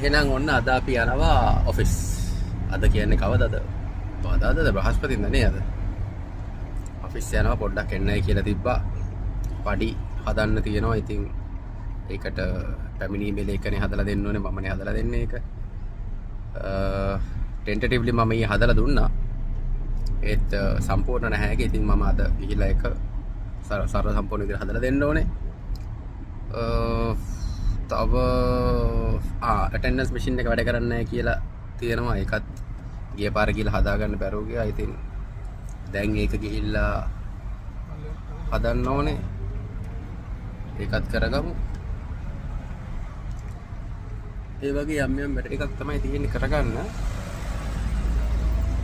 එහෙනම් ඔන්න අද අපි යනවා ඔෆිස්. අද කියන්නේ කවදද? පදාදද බ්‍රහස්පතින්ද නේ අද. ඔෆිස් යනවා පොඩ්ඩක් එන්නයි කියලා තිබ්බා. පඩි හදන්න තියෙනවා. ඉතින් ඒකට පැමිණීමේ ලේඛනේ හදලා දෙන්න ඕනේ. මමනේ හදලා දෙන්නේ ඒක. ටෙන්ටටිව්ලි මම ඊ හදලා දුන්නා. ඒත් සම්පූර්ණ නැහැ. ඉතින් මම අද ගිහිල්ලා ඒක සරල සම්පූර්ණ විදිහට හදලා දෙන්න ඕනේ. තව ඇටෙන්ඩන්ස් මැෂින් එක වැඩ කරන්නේ නැහැ කියලා තියෙනවා. ඒකත් ගිය පාර ගිහලා හදාගන්න බැරුව ගියා. ඉතින් දැන් ඒක ගිහිල්ලා හදන්න ඕනේ. ඒකත් කරගමු. ඒ වගේ යම් යම් වැඩ ටිකක් තමයි තියෙන්නේ කරගන්න.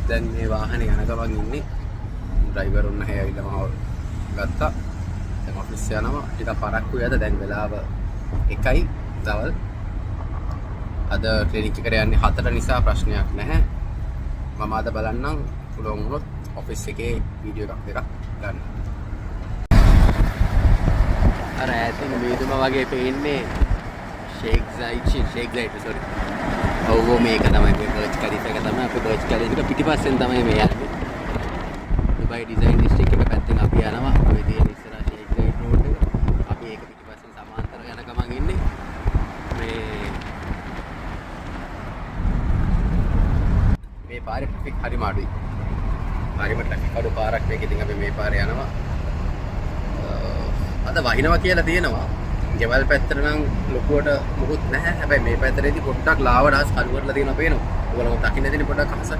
දැන් මේ වාහනේ යන ගමන් ඉන්නේ. ඩ්‍රයිවර් උන්න හැයිලා මාව ගත්තා. දැන් ඔෆිස් යනවා. ටිකක් පරක්කු යද දැන් වෙලාව 1යි දවල්. අද ක්ලිනික් එකට යන්නේ 4 නිසා ප්‍රශ්නයක් නැහැ. මම අද බලන්නම් පුළුවන් වුණොත් ඔෆිස් එකේ වීඩියෝ එකක් දෙකක් ගන්න. අර ඇතින් වේදුම වගේ පේන්නේ ෂේක් සයිඩ් සෝරි. ඔව් මේක තමයි මේ බර්ච් කැලිස් එක තමයි අපි බර්ච් කැලිස් එක පිටිපස්සෙන් තමයි මේ යන්නේ. දුබයි ඩිසයින් ඩිස්ට්‍රික්ට් එක පැත්තෙන් අපි යනවා. ඔය තියෙන ඉස්සරහ ෂේක් සයිඩ් රෝඩ් එක. අපි ඒක පිටිපස්සෙන් සමාන්තරව යන ගමන් ඉන්නේ. මේ පාරේ ට්‍රැෆික් හරිම අඩුයි. හරිම ට්‍රැෆික් අඩු පාරක් මේක. ඉතින් අපි මේ පාරේ යනවා. අද වහිනවා කියලා තියෙනවා. ගෙවල් පැත්තට නම් ලොකුවට මොකුත් නැහැ. හැබැයි මේ පැත්තේදී පොඩ්ඩක් ලාවඩාස් කළු කරලා තියෙනවා පේනවා. ඔයගොල්ලෝ දකින්න දෙන්නේ පොඩ්ඩක් අහස.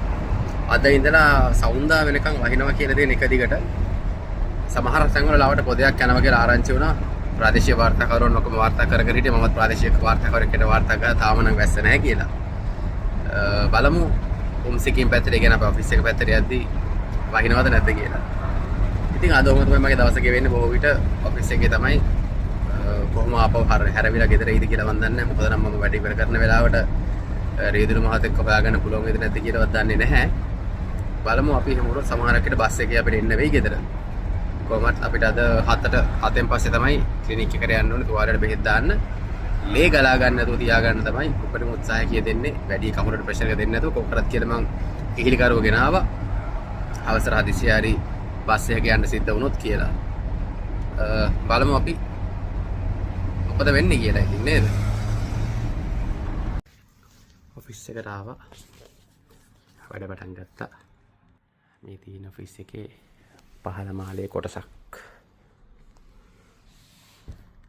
අද ඉඳලා සවුන්දා වෙනකන් වහිනවා කියලා දෙන එක දිගට. සමහර තැන්වල ලාවට පොදයක් යනවා කියලා ආරංචි වුණා. ප්‍රාදේශීය වාර්තාකරුවන් ඔක්කොම වාර්තා කර හිටියේ. මමත් ප්‍රාදේශීය වාර්තාකරුවෙක්ට වාර්තා කරලා තාම නම් වැස්ස නැහැ කියලා. බලමු උම්සිකින් පැත්තට ගෙන අපේ ඔෆිස් එක පැත්තට යද්දී වහිනවද නැද්ද කියලා. ඉතින් අද ඔහොම තමයි මගේ දවස ගෙවෙන්නේ. බොහෝ විට ඔෆිස් එකේ තමයි කොහොම ආපහු හැරවිලා ගෙදර ඉද කියලා මම දන්නේ නැහැ. මොකද නම් මම වැඩ ඉවර කරන වෙලාවට රියදුරු මහත්තයෙක් හොයාගන්න පුළුවන් වේද නැද්ද කියලාවත් දන්නේ නැහැ. බලමු අපි හැමෝටම සමහරකට බස් එකේ අපිට එන්න වෙයි ගෙදර. කොහොමත් අපිට අද 7න් පස්සේ තමයි ක්ලිනික් එකට යන්න ඕනේ. තුවාලයට බෙහෙත් දාන්න. ලේ ගලා ගන්න නැතුව තියාගන්න තමයි උපරිම උත්සාහය කිය දෙන්නේ. වැඩි කමරට ප්‍රෙෂර් එක දෙන්නේ නැතුව කොහොමවත් කියලා මම කිහිලි කරුවගෙන ආවා. අවසර හදිසිය හරි බස් එකක යන්න සිද්ධ වුණොත් කියලා. බලමු අපි මොකද වෙන්නේ කියලා. ඉතින් නේද? ඔෆිස් එකට ආවා. වැඩ පටන් ගත්තා. මේ තියෙන ඔෆිස් එකේ පහළ මාලයේ කොටසක්.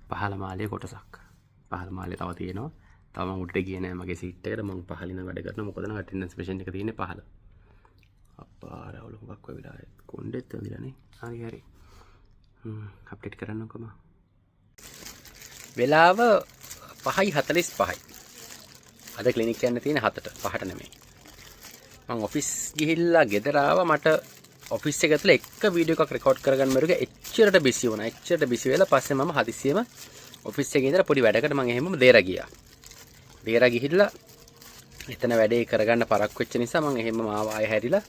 පහළ මාලේ තව තියෙනවා. තව මම උඩට ගියේ නෑ මගේ සීට් එකට. මම පහළ ඉඳන් වැඩ කරනවා. මොකද නම් ඇටෙන්ඩන්ස් මැෂින් එක තියෙන්නේ පහළ. අප්පා රවුල හුඟක් වෙලා කොණ්ඩෙත් වැදිලා නේ. හරි. අප්ඩේට් කරන්නකම. වෙලාව 5:45යි. අද ක්ලිනික් යන්න තියෙන 7ට 5ට නෙමෙයි. මම ඔෆිස් ගිහිල්ලා ගෙදර ආවා. මට ඔෆිස් එක ඇතුලේ එක වීඩියෝ එකක් රෙකෝඩ් කරගන්න බැරුව එච්චරට බිසි වුණා. එච්චරට බිසි වෙලා පස්සේ මම හදිස්සියෙම ඔෆිස් එකේ ඉඳලා පොඩි වැඩකට මම එහෙමම දේරා ගියා. දේරා ගිහිල්ලා එතන වැඩේ කරගන්න පරක්කු වෙච්ච නිසා මම එහෙමම ආයෙ හැරිලා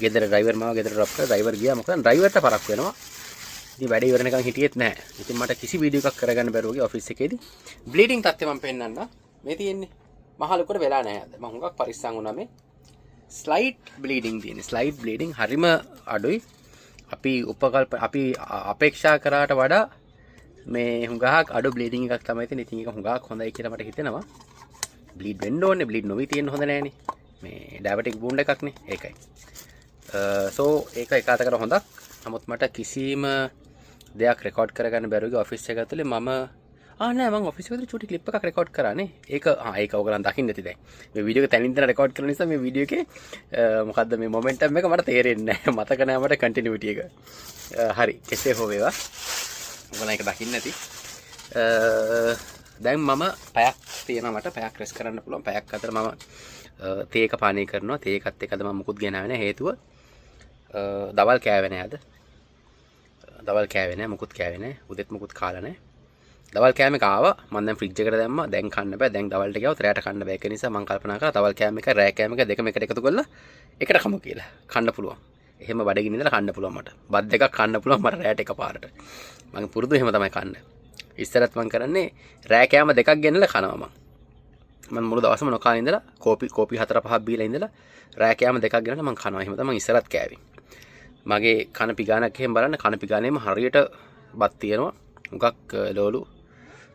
ගෙදර ඩ්‍රයිවර් මාව ගෙදර ඩ්‍රොප් කරලා ඩ්‍රයිවර් ගියා. මොකද ඩ්‍රයිවර්ට පරක්කු වෙනවා. ඉතින් වැඩේ ඉවර වෙනකන් හිටියෙත් නැහැ. ඉතින් මට කිසි වීඩියෝ එකක් කරගන්න බැරුව ගියා ඔෆිස් එකේදී. බ්ලීඩින් තත්ත්වය මම පෙන්නන්න. මේ තියෙන්නේ මහලුකට වෙලා නැහැ අද. මම හුඟක් පරිස්සම් වුණා මේ. ස්ලයිඩ් බ්ලීඩින් තියෙන්නේ. ස්ලයිඩ් බ්ලීඩින් හරිම අඩුයි. අපි අපේක්ෂා කරාට වඩා මේ හුඟක් අඩු බ්ලීඩින් එකක් තමයි තියෙන්නේ. ඉතින් ඒක හුඟක් හොඳයි කියලා මට හිතෙනවා. බ්ලීඩ් වෙන්න ඕනේ. බ්ලීඩ් නොවි තියෙන්න හොඳ නෑනේ. මේ ඩයබටික් වුන්ඩ් එකක්නේ. ඒකයි. ඒක එක අතකට හොඳක්. නමුත් මට කිසිම දෙයක් රෙකෝඩ් කරගන්න බැරුව ගියා ඔෆිස් එක ඇතුලේ. මම නෑ මම ඔෆිස් එකේ චූටි ක්ලිප් එකක් රෙකෝඩ් කරා නේ. ඒක ඔයගලන් දකින්න ඇති දැන්. මේ වීඩියෝ එක තනින් තන රෙකෝඩ් කරන නිසා මේ වීඩියෝ එකේ මොකද්ද මේ මොමන්ටම් එක මට තේරෙන්නේ නැහැ. මතක නෑ මට කන්ටිනියුටි එක. හරි. කෙසේ හෝ වේවා. ඔයගලන් ඒක දකින්න ඇති. දැන් මම පැයක් තියෙනවා. මට පැයක් රෙස් කරන්න පුළුවන්. පැයක් අතර මම තේ එක පානය කරනවා. තේ එකත් එක්ක අද මම මුකුත් ගෙනාවේ නැහැ. හේතුව දවල් කෑවේ නැහැ අද. දවල් කෑවේ නැහැ. මුකුත් කෑවේ නැහැ. උදෙත් මුකුත් කාලා නැහැ. දවල් කෑම එක ආවා. මම දැන් ෆ්‍රිජ් එකට දැම්මා. දැන් කන්න බෑ. දැන් දවල්ට ගියවොත් රැයට කන්න බෑ. ඒක නිසා මම කල්පනා කරා දවල් කෑම එක රැය කෑම එක දෙකම එකට එකතු කරලා එකට කමු කියලා. කන්න පුළුවන්. එහෙම බඩගින්න ඉඳලා කන්න පුළුවන් මට. බත් දෙකක් කන්න පුළුවන් මට රැයට එකපාරට. මම පුරුදු එහෙම තමයි කන්න. ඉස්සරත් මම කරන්නේ රෑ කෑම දෙකක් ගෙනලා කනවා මම. මම මුළු දවසම නොකා ඉඳලා කෝපි 4-5ක් බීලා ඉඳලා රෑ කෑම 2ක් ගෙනලා මම කනවා. එහෙම තමයි මම ඉස්සරත් කෑවේ. මගේ කන පිගානක් එහෙම බලන්න කන පිගානේම හරියට බත් තියෙනවා. මුගක් ලෝලු.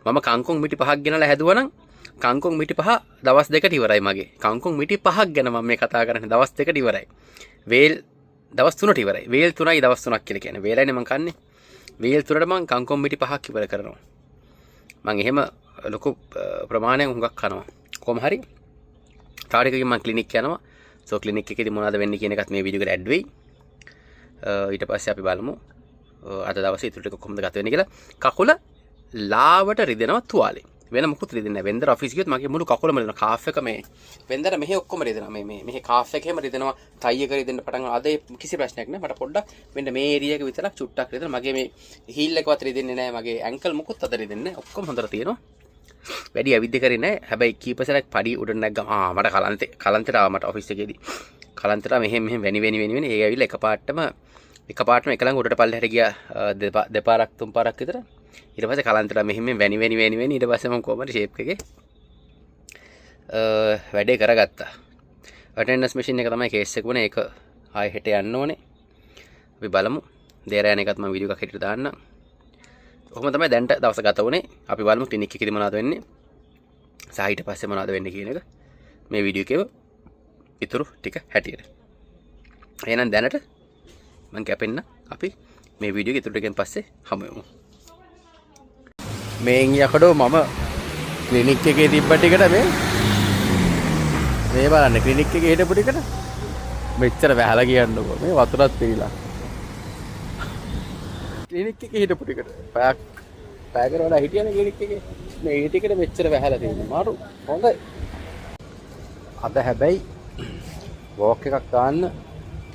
මම කංකොන් මිටි 5ක් ගෙනලා හැදුවා නම් කංකොන් මිටි 5 දවස් 2කට ඉවරයි මගේ. කංකොන් මිටි 5ක් ගැන මම මේ කතා කරන්නේ දවස් 2කට ඉවරයි. වේල් දවස් 3ට ඉවරයි. වේල් 3යි දවස් 3ක් කියලා කියන්නේ. වේලයිනේ මම කන්නේ. වේල් 3ට මම කංකොන් මිටි 5ක් ඉවර කරනවා. මම එහෙම ලොකු ප්‍රමාණයක් හුඟක් කනවා. කොහොම හරි තව ටිකකින් මම ක්ලිනික් යනවා. සෝ ක්ලිනික් එකේදී මොනවද වෙන්නේ කියන එකත් මේ වීඩියෝ එකට ඇඩ් වෙයි. ඊට පස්සේ අපි බලමු අද දවසේ ඉතුරු ටික කොහොමද ගත වෙන්නේ කියලා. කකුල ලාවට රිදෙනවා තුවාලේ. වෙන මොකුත් රිදෙන්නේ නැහැ. වෙන්දර ඔෆිස් ගියොත් මගේ මුළු කකුලම රිදෙනවා. කාෆ් එක මේ වෙන්දර මෙහෙ ඔක්කොම රිදෙනවා. මෙහෙ කාෆ් එකේම රිදෙනවා. ටයි එක රිදෙන්න පටන් ගන්නවා. අද කිසි ප්‍රශ්නයක් නැහැ. මට පොඩ්ඩක් මෙන්න මේ ඒරියා එක විතරක් චුට්ටක් රිදෙනවා. මගේ මේ හීල් එකවත් රිදෙන්නේ නැහැ. මගේ ඇන්කල් මොකුත් අද රිදෙන්නේ නැහැ. ඔක්කොම හොඳට තියෙනවා. වැඩි ඇවිද්ද කරේ නැහැ. හැබැයි කීපසරක් පඩි උඩ නැග්ගම මට කලන්තෙට ආවා මට ඔෆිස් එකේදී. කලන්තෙට මෙහෙම වෙනි ඒ ඇවිල්ලා එකපාරටම එක ළඟ උඩට පල්ලෙහාට ගියා දෙපාරක් තුන් පාරක් විතර. ඊට පස්සේ කලන්තෙට මෙහෙම වෙනි ඊට පස්සේ මම කොහමද ෂේප් එකේ වැඩේ කරගත්තා. අටෙන්ඩන්ස් මැෂින් එක තමයි කේස් එක වුණේ. ඒක ආයෙ හෙට යන්න ඕනේ. අපි බලමු. දේර යන එකත් මම වීඩියෝ එකක් හිටියට දාන්නම්. කොහොම තමයි දැන්ට දවස ගත වුණේ. අපි බලමු ක්ලිනික් එකේදී මොනවද වෙන්නේ. සහ ඊට පස්සේ මොනවද වෙන්නේ කියන එක මේ වීඩියෝ එකේ ඉතුරු ටික හැටියට. එහෙනම් දැනට මම කැපෙන්න අපි මේ වීඩියෝ එක ඉතුරු ටිකෙන් පස්සේ හමු වෙමු. මේන් යකඩෝ මම ක්ලිනික් එකේ තිබ්බ ටිකට මේ බලන්න ක්ලිනික් එකේ හිටපු ටිකට මෙච්චර වැහලා කියන්නකෝ. මේ වතුරත් පිරීලා. ක්ලිනික් එකේ හිටපු ටිකට පැයකට වඩා හිටියනේ ක්ලිනික් එකේ. මේ ටිකට මෙච්චර වැහලා තියෙනවා. මාරු හොඳයි. අද හැබැයි වෝක් එකක් ගන්න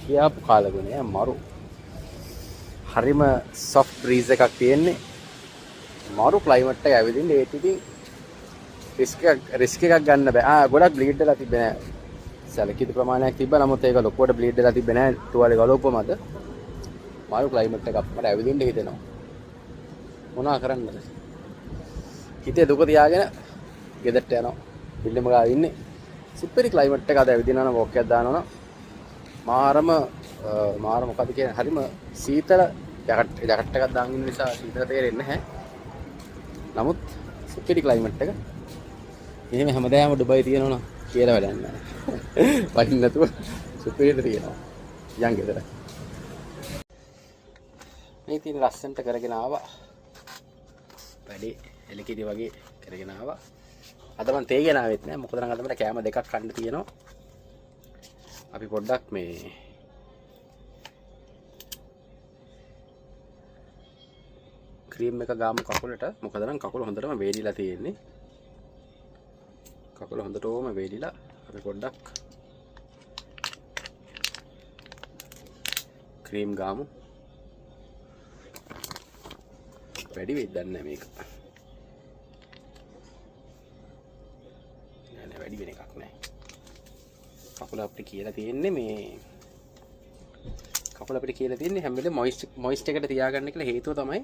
කියාපු කාලෙකනේ මරු. හරිම සොෆ්ට් බ්‍රීස් එකක් තියෙන්නේ. මරු ක්ලයිමේට් එක ඇවිදින්න ඒත් ඉතින් රිස්ක් එකක් ගන්න බෑ. ගොඩක් බ්ලීඩ් වෙලා තිබ්බේ නෑ. සැලකිලි ප්‍රමාණයක් තිබ්බා. නමුත් ඒක ලොකුවට බ්ලීඩ් වෙලා තිබ්බේ නෑ. තුවාලේ ගලවපුවම අද මරු ක්ලයිමේට් එකක් මට ඇවිදින්න හිතෙනවා. මොනවා කරන්නද? හිතේ දුක තියාගෙන ගෙදරට යනවා. බිල්ඩින්ග ගාව ඉන්නේ. සුපරි ක්ලයිමේට් එක අද ඇවිදිනවා නම් වෝක් එකක් දානවා නම් මාර මොකද කියන්නේ හරිම සීතල ජැකට් එකක් දාන් ඉන්න නිසා සීතල තේරෙන්නේ නැහැ. නමුත් සුපරි ක්ලයිමේට් එක. එහෙම හැමදාම ඩුබයි තියෙනවනම් කියලා වැඩක් නැහැ. වයින් නැතුව සුපරිට තියෙනවා. යන් ගෙදර. මේ තියෙන ලස්සනට කරගෙන ආවා. වැඩි එලකිරි වගේ කරගෙන ආවා. අද මම තේ ගෙන ආවෙත් නෑ. මොකද නම් අද මට කෑම දෙකක් කන්න තියෙනවා. අපි පොඩ්ඩක් මේ ක්‍රීම් එක ගාමු කකුලට. මොකද නම් කකුල හොඳටම වේලිලා තියෙන්නේ. කකුල හොඳටම වේලිලා අපි පොඩ්ඩක් ක්‍රීම් ගාමු. වැඩි වෙයිද දන්නේ මේක. නෑ වැඩි වෙන එකක් නෑ. කකුල අපිට කියලා තියෙන්නේ මේ කකුල අපිට කියලා තියෙන්නේ හැම වෙලේම මොයිස්ට් එකට තියාගන්න කියලා හේතුව තමයි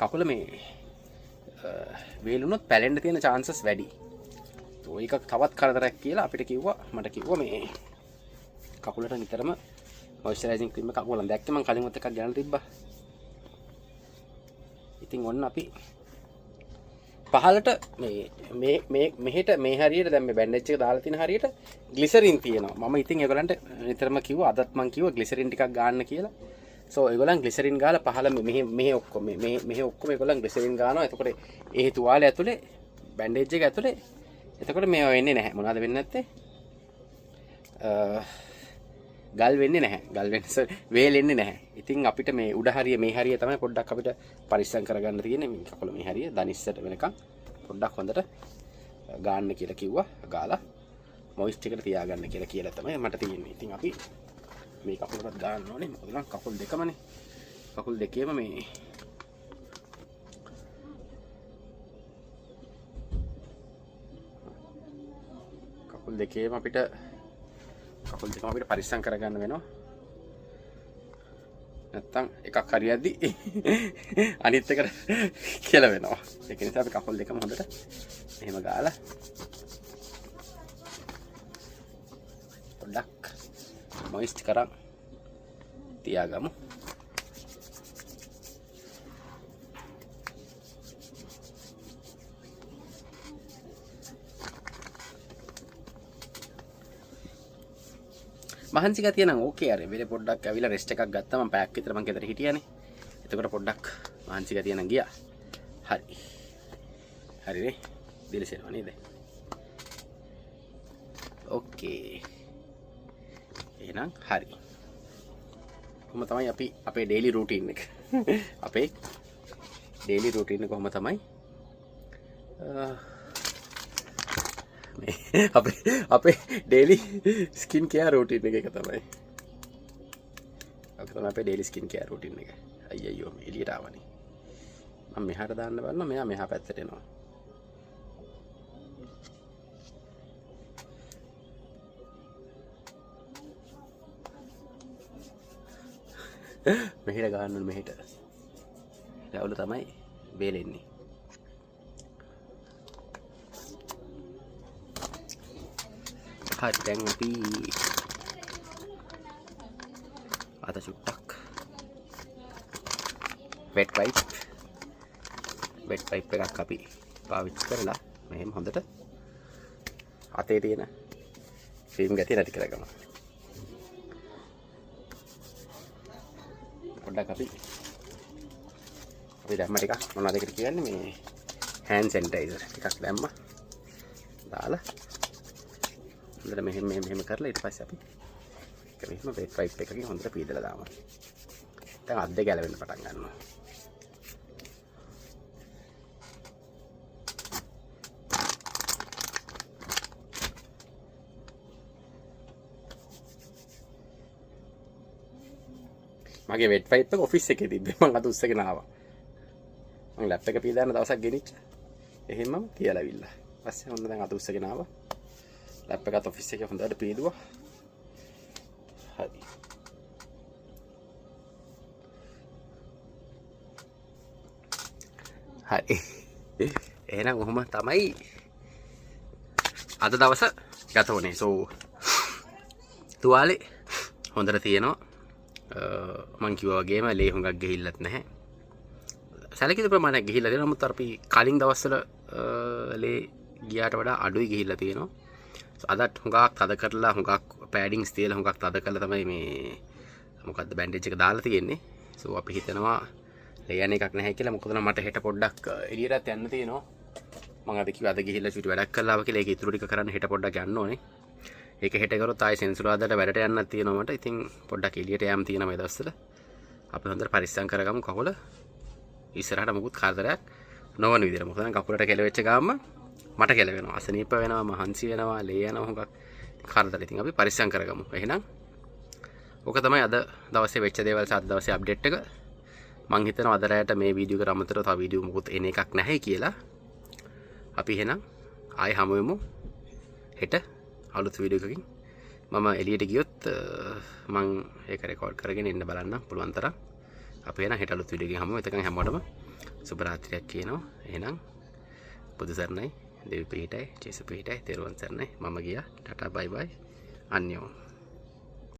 කකුල මේ වේලුනොත් පැලෙන්න තියෙන chances වැඩි. તો ඒක තවත් කරදරයක් කියලා අපිට කිව්වා. මට කිව්වා මේ කකුලට නිතරම මොයිස්චරයිසින් ක්‍රීම් එකක් ගොල්ලන් දැක්කේ මම කලින්වත් එකක් ගන්න තිබ්බා. ඉතින් ඔන්න අපි පහලට මෙහෙට මේ හරියට දැන් මේ බැන්ඩේජ් එක දාලා තියෙන හරියට ග්ලිසරින් තියෙනවා. මම ඉතින් ඒගොල්ලන්ට නිතරම කිව්වා අදත් මම කිව්වා ග්ලිසරින් ටිකක් ගන්න කියලා. සෝ ඒගොල්ලන් ග්ලිසරින් ගාලා පහල මෙහෙ ඔක්කොම මෙහෙ ඔක්කොම ඒගොල්ලන් ග්ලිසරින් ගන්නවා. එතකොට ඒ තුවාලේ ඇතුලේ බැන්ඩේජ් එක ඇතුලේ එතකොට මේවා වෙන්නේ නැහැ. මොනවද වෙන්නේ නැත්තේ? ගල් වෙන්නේ නැහැ. ගල් වෙන්නේ වේලෙන්නේ නැහැ. ඉතින් අපිට මේ උඩ හරිය මේ හරිය තමයි පොඩ්ඩක් අපිට පරිස්සම් කරගන්න තියෙන්නේ. මේ කකුල මේ හරිය දනිස්සට වෙනකන් පොඩ්ඩක් හොඳට ගන්න කියලා කිව්වා. ගාලා මොයිස්ට් එකට තියාගන්න කියලා තමයි මට තියෙන්නේ. ඉතින් අපි මේ කකුලට ගන්න ඕනේ. මොකද නම් කකුල් දෙකමනේ. කකුල් දෙකේම මේ කකුල් දෙකේම අපිට පරිස්සම් කරගන්න වෙනවා. නැත්තම් එකක් හරියද්දි අනිත් එකට කියලා වෙනවා. ඒක නිසා අපි කකුල් දෙකම හොඳට එහෙම ගාලා පොඩ්ඩක් මොයිස්ට් කරන් තියාගමු. මහන්සි ගතිය නම් ඕකේ අර වෙලේ පොඩ්ඩක් ඇවිල්ලා රෙස්ට් එකක් ගත්තා මම පැයක් විතර මං ගෙදර හිටියානේ. එතකොට පොඩ්ඩක් මහන්සි ගතිය නම් ගියා. හරි. හරිනේ. දිලිසෙනවා නේද? ඕකේ. එහෙනම් හරි. කොහොම තමයි අපි අපේ ඩේලි රූටින් එක. අපේ ඩේලි රූටින් එක කොහොම තමයි අපේ ඩේලි ස්කින් කෙයාර් රූටින් එක තමයි. ඔක තමයි අපේ ඩේලි ස්කින් කෙයාර් රූටින් එක. අයියෝ එළියට ආවනේ. මම මෙහාට දාන්න බලනවා මෙයා මෙහා පැත්තට එනවා. මෙහෙට ගන්න ඕනේ මෙහෙට. රැවුල තමයි බේලෙන්නේ. හරි දැන් අපි අත චුට්ටක් වෙට් පයිප් එකක් අපි පාවිච්චි කරලා මෙහෙම හොඳට අතේ තියෙන ෆිල්ම් ගැතිය නැති කරගමු. පොඩ්ඩක් අපි දැම්ම ටිකක් මොනවද ඒකට කියන්නේ මේ හෑන්ඩ් සැනිටයිසර් ටිකක් දැම්මා. දාලා හොඳට මෙහෙම කරලා ඊට පස්සේ අපි ඒක මෙහෙම වෙට් පයිප් එකකින් හොඳට පීදලා දාමු. දැන් අත් දෙක ගැලවෙන්න පටන් ගන්නවා. මගේ වෙට් පයිප් එක ඔෆිස් එකේ තිබ්බේ මම අද උස්සගෙන ආවා. මම ලැප් එක පීදාන දවසක් ගෙනිච්ච. එහෙමම තියලා අවිල්ලා. පස්සේ ඔන්න දැන් අද උස්සගෙන ආවා. ලැප් එකත් ඔෆිස් එකේ හොඳට පීදුවා. හරි. හරි. එහෙනම් ඔහොම තමයි අද දවස ගත වුණේ. සෝ තුවාලේ හොඳට තියෙනවා. මං කිව්වා වගේම ලේ හුඟක් ගිහිල්ලත් නැහැ. සැලකිලි ප්‍රමාණයක් ගිහිල්ලා තියෙනවා. නමුත් අපි කලින් දවස්වල ලේ ගියාට වඩා අඩුයි ගිහිල්ලා තියෙනවා. අදත් හුඟක් තද කරලා හුඟක් පෑඩින්ග්ස් තියලා හුඟක් තද කරලා තමයි මේ මොකද්ද බෑන්ඩේජ් එක දාලා තියෙන්නේ. සෝ අපි හිතනවා ලේ යන එකක් නැහැ කියලා. මොකද මට හෙට පොඩ්ඩක් එළියටත් යන්න තියෙනවා. මම අද කිව්වා අද ගිහිල්ලා චුටි වැඩක් කරලා ආවා කියලා. ඒක ඉතුරු ටික කරන්න හෙට පොඩ්ඩක් යන්න ඕනේ. ඒක හෙට කරොත් ආයෙ සෙන්සුරාදාට වැඩට යන්නත් තියෙනවා මට. ඉතින් පොඩ්ඩක් එළියට යෑම තියෙනවා මේ දවස්වල. අපි හොඳට පරිස්සම් කරගමු කකුල. ඉස්සරහට මොකුත් කරදරයක් නොවන විදිහට. මොකද නම් කකුලට කෙලවෙච්ච ගාම මට කෙලවෙනවා. අසනීප වෙනවා, මහන්සි වෙනවා, ලේ යනවා හුඟක් කරදර. ඉතින් අපි පරිස්සම් කරගමු. එහෙනම් ඕක තමයි අද දවසේ වෙච්ච දේවල් සාද දවසේ අප්ඩේට් එක. මං හිතනවා අද රැයට මේ වීඩියෝ එකට අමතරව තව වීඩියෝ මොකුත් එන එකක් නැහැ කියලා. අපි එහෙනම් ආයෙ හමු වෙමු හෙට අලුත් වීඩියෝ එකකින්. මම එළියට ගියොත් මං ඒක රෙකෝඩ් කරගෙන ඉන්න බලන්න පුළුවන් තරම්. අපි එහෙනම් හෙට අලුත් වීඩියෝ එකකින් හමු. එතකන් හැමෝටම සුබ රාත්‍රියක් කියනවා. එහෙනම් බුදු සරණයි, දෙවි පිහිටයි, ජේසු පිහිටයි, තෙරුවන් සරණයි. මම ගියා. ටටා බයි බයි. අන්‍යෝ.